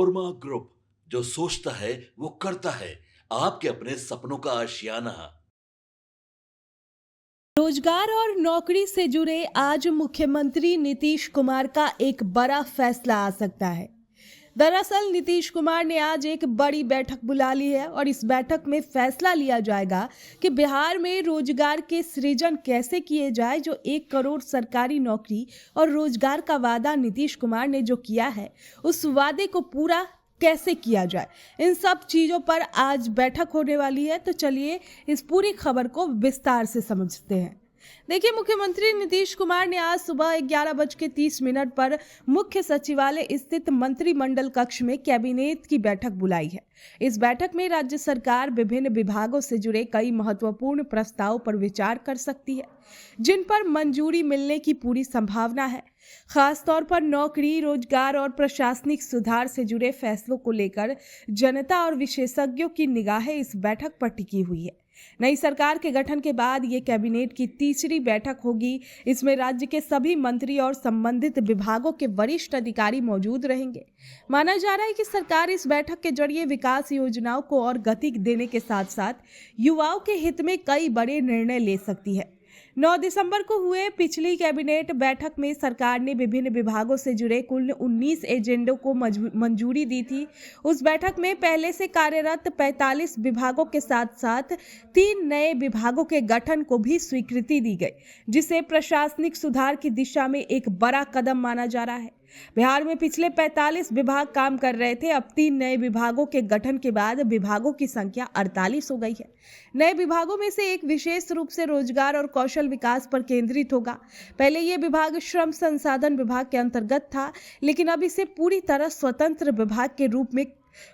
Korma group, जो सोचता है वो करता है। आपके अपने सपनों का आशियाना। रोजगार और नौकरी से जुड़े आज मुख्यमंत्री नीतीश कुमार का एक बड़ा फैसला आ सकता है। दरअसल नीतीश कुमार ने आज एक बड़ी बैठक बुला ली है और इस बैठक में फैसला लिया जाएगा कि बिहार में रोजगार के सृजन कैसे किए जाए। जो 1 करोड़ सरकारी नौकरी और रोजगार का वादा नीतीश कुमार ने जो किया है, उस वादे को पूरा कैसे किया जाए, इन सब चीजों पर आज बैठक होने वाली है। तो चलिए इस पूरी खबर को विस्तार से समझते हैं। देखिए, मुख्यमंत्री नीतीश कुमार ने आज सुबह 11:30 पर मुख्य सचिवालय स्थित मंत्रिमंडल कक्ष में कैबिनेट की बैठक बुलाई है। इस बैठक में राज्य सरकार विभिन्न विभागों से जुड़े कई महत्वपूर्ण प्रस्तावों पर विचार कर सकती है, जिन पर मंजूरी मिलने की पूरी संभावना है। खासतौर पर नौकरी, रोजगार और प्रशासनिक सुधार से जुड़े फैसलों को लेकर जनता और विशेषज्ञों की निगाहें इस बैठक पर टिकी हुई है। नई सरकार के गठन के बाद ये कैबिनेट की तीसरी बैठक होगी। इसमें राज्य के सभी मंत्री और संबंधित विभागों के वरिष्ठ अधिकारी मौजूद रहेंगे। माना जा रहा है कि सरकार इस बैठक के जरिए विकास योजनाओं को और गति देने के साथ साथ युवाओं के हित में कई बड़े निर्णय ले सकती है। 9 दिसंबर को हुए पिछली कैबिनेट बैठक में सरकार ने विभिन्न विभागों से जुड़े कुल 19 एजेंडों को मंजूरी दी थी। उस बैठक में पहले से कार्यरत 45 विभागों के साथ साथ 3 नए विभागों के गठन को भी स्वीकृति दी गई, जिसे प्रशासनिक सुधार की दिशा में एक बड़ा कदम माना जा रहा है। बिहार में पिछले 45 विभाग काम कर रहे थे। अब 3 नए विभागों के गठन के बाद विभागों की संख्या 48 हो गई है। नए विभागों में से एक विशेष रूप से रोजगार और कौशल विकास पर केंद्रित होगा। पहले यह विभाग श्रम संसाधन विभाग के अंतर्गत था, लेकिन अब इसे पूरी तरह स्वतंत्र विभाग के रूप में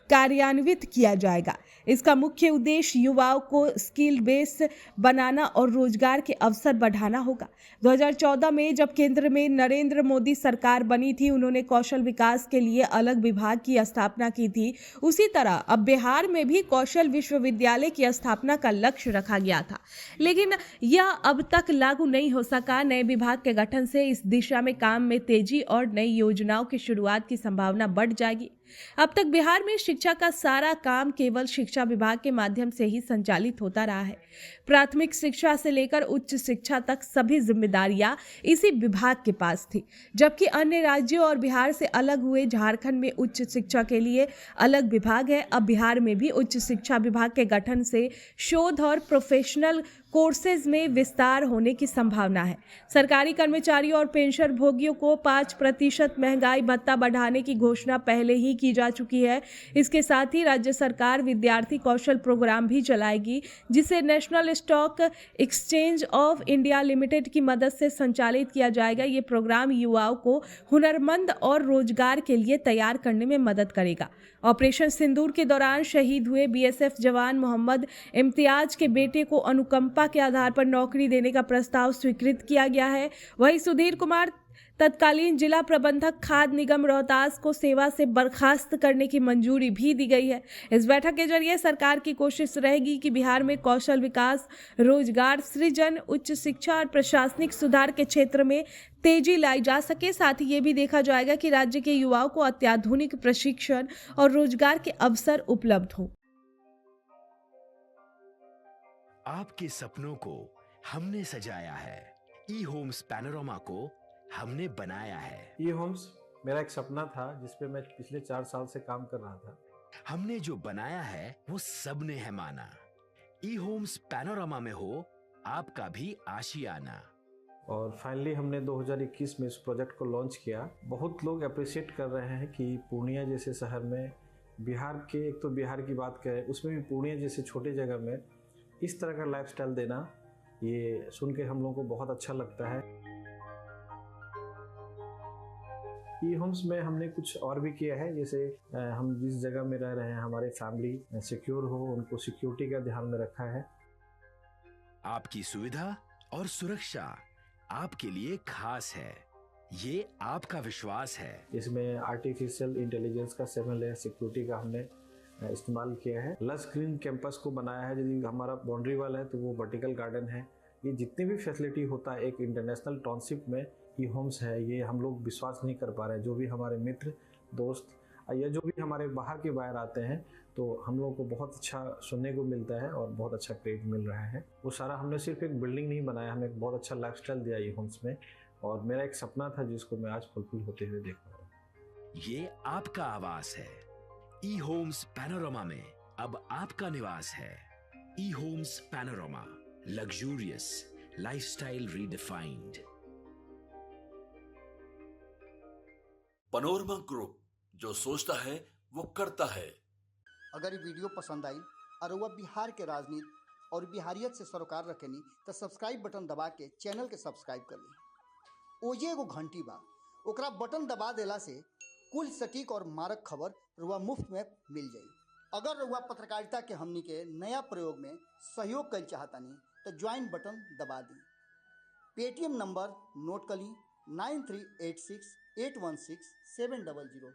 कार्यान्वित किया जाएगा। इसका मुख्य उद्देश्य युवाओं को स्किल बेस बनाना और रोजगार के अवसर बढ़ाना होगा। 2014 में जब केंद्र में नरेंद्र मोदी सरकार बनी थी, उन्होंने कौशल विकास के लिए अलग विभाग की स्थापना की थी। उसी तरह अब बिहार में भी कौशल विश्वविद्यालय की स्थापना का लक्ष्य रखा गया था, लेकिन यह अब तक लागू नहीं हो सका। नए विभाग के गठन से इस दिशा में काम में तेजी और नई योजनाओं की शुरुआत की संभावना बढ़ जाएगी। अब तक बिहार में शिक्षा का सारा काम केवल शिक्षा विभाग के माध्यम से ही संचालित होता रहा है। प्राथमिक शिक्षा से लेकर उच्च शिक्षा तक सभी जिम्मेदारियां इसी विभाग के पास थी, जबकि अन्य राज्यों और बिहार से अलग हुए झारखंड में उच्च शिक्षा के लिए अलग विभाग है। अब बिहार में भी उच्च शिक्षा विभाग के गठन से शोध और प्रोफेशनल कोर्सेज में विस्तार होने की संभावना है। सरकारी कर्मचारियों और पेंशन भोगियों को 5% महंगाई भत्ता बढ़ाने की घोषणा पहले ही की जा चुकी है। इसके साथ ही राज्य सरकार विद्यार्थी कौशल प्रोग्राम भी चलाएगी, जिसे national stock exchange of India limited की मदद से संचालित किया जाएगा। ये प्रोग्राम युवाओं को हुनरमंद और रोजगार के लिए तैयार करने में मदद करेगा। ऑपरेशन सिंदूर के दौरान शहीद हुए बीएसएफ जवान मोहम्मद इम्तियाज के बेटे को अनुकंपा के आधार पर नौकरी देने का प्रस्ताव स्वीकृत किया गया है। वहीं सुधीर कुमार तत्कालीन जिला प्रबंधक खाद्य निगम रोहतास को सेवा से बर्खास्त करने की मंजूरी भी दी गई है। इस बैठक के जरिए सरकार की कोशिश रहेगी कि बिहार में कौशल विकास, रोजगार सृजन, उच्च शिक्षा और प्रशासनिक सुधार के क्षेत्र में तेजी लाई जा सके। साथ ही ये भी देखा जाएगा कि राज्य के युवाओं को अत्याधुनिक प्रशिक्षण और रोजगार के अवसर उपलब्ध हो। आपके सपनों को हमने सजाया है। ई होम्स पैनोरामा को हमने बनाया है। ई होम्स मेरा एक सपना था, जिसपे मैं पिछले 4 साल से काम कर रहा था। हमने जो बनाया है वो सबने है माना। ई होम्स पैनोरामा में हो आपका भी आशियाना। और फाइनली हमने 2021 में इस प्रोजेक्ट को लॉन्च किया। बहुत लोग अप्रिशिएट कर रहे हैं कि पूर्णिया जैसे शहर में, बिहार के, एक तो बिहार की बात करें, उसमें भी पूर्णिया जैसे छोटे जगह में इस तरह का लाइफस्टाइल देना, ये सुन के हम लोगों को बहुत अच्छा लगता है। ई होम्स में हमने कुछ और भी किया है, जैसे हम जिस जगह में रह रहे हैं हमारे फैमिली सिक्योर हो, उनको सिक्योरिटी का ध्यान में रखा है। आपकी सुविधा और सुरक्षा आपके लिए खास है, ये आपका विश्वास है। इसमें आर्टिफिशियल इंटेलिजेंस का 7 लेयर सिक्योरिटी का हमने इस्तेमाल किया है। लस ग्रीन कैंपस को बनाया है। यदि हमारा बाउंड्री वाल है तो वो वर्टिकल गार्डन है। ये जितनी भी फैसिलिटी होता है एक इंटरनेशनल टाउनशिप में, ई होम्स है, ये हम लोग विश्वास नहीं कर पा रहे हैं। जो भी हमारे मित्र दोस्त या जो भी हमारे बाहर के बायर आते हैं तो हम लोगों को बहुत अच्छा सुनने को मिलता है और बहुत अच्छा क्रेडिट मिल रहा है। वो सारा हमने सिर्फ एक बिल्डिंग नहीं बनाया, हमें एक बहुत अच्छा लाइफस्टाइल दिया ई होम्स में, और मेरा एक सपना था जिसको मैं आज फुलफिल होते हुए देख रहा हूँ। ये आपका आवास है। ई होम्स पैनोरमा में अब आपका निवास है। E Homes Panorama, luxurious lifestyle redefined. Panorama group, जो सोचता है वो करता है। अगर ये वीडियो पसंद आई और वह बिहार के राजनीति और बिहारियत से सरोकार रखेनी तो सब्सक्राइब बटन दबा के चैनल के सब्सक्राइब कर ली। ओजे एगो घंटी बा, ओकरा बटन दबा देला से कुल सटीक और मारक खबर रुआ मुफ्त में मिल जाई। अगर रुआ पत्रकारिता के हमनी के नया प्रयोग में सहयोग कर चाहतानी तो ज्वाइन बटन दबा दी। पेटीएम नंबर नोट कर ली 9386816700।